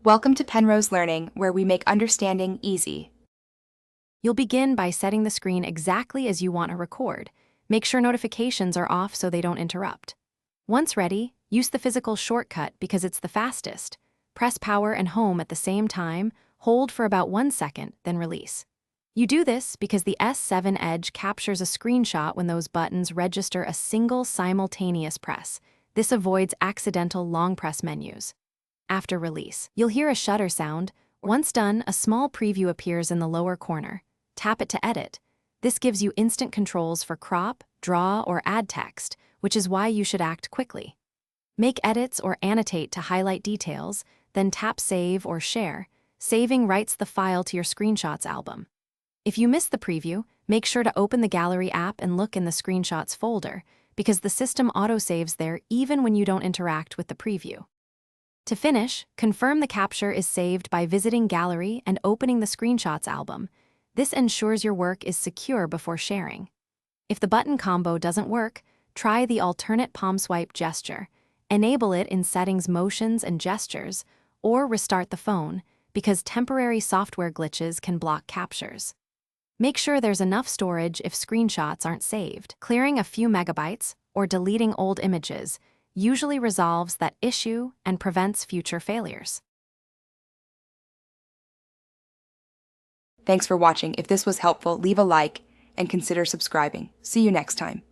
Welcome to Penrose Learning, where we make understanding easy. You'll begin by setting the screen exactly as you want to record. Make sure notifications are off so they don't interrupt. Once ready, use the physical shortcut because it's the fastest. Press power and home at the same time, hold for about 1 second, then release. You do this because the S7 Edge captures a screenshot when those buttons register a single simultaneous press. This avoids accidental long press menus. After release, you'll hear a shutter sound. Once done, a small preview appears in the lower corner. Tap it to edit. This gives you instant controls for crop, draw, or add text, which is why you should act quickly. Make edits or annotate to highlight details, then tap Save or Share. Saving writes the file to your screenshots album. If you miss the preview, make sure to open the Gallery app and look in the Screenshots folder, because the system autosaves there even when you don't interact with the preview. To finish, confirm the capture is saved by visiting Gallery and opening the Screenshots album. This ensures your work is secure before sharing. If the button combo doesn't work, try the alternate palm swipe gesture. Enable it in Settings, Motions, and Gestures, or restart the phone, because temporary software glitches can block captures. Make sure there's enough storage if screenshots aren't saved. Clearing a few megabytes or deleting old images usually resolves that issue and prevents future failures. Thanks for watching. If this was helpful, leave a like and consider subscribing. See you next time.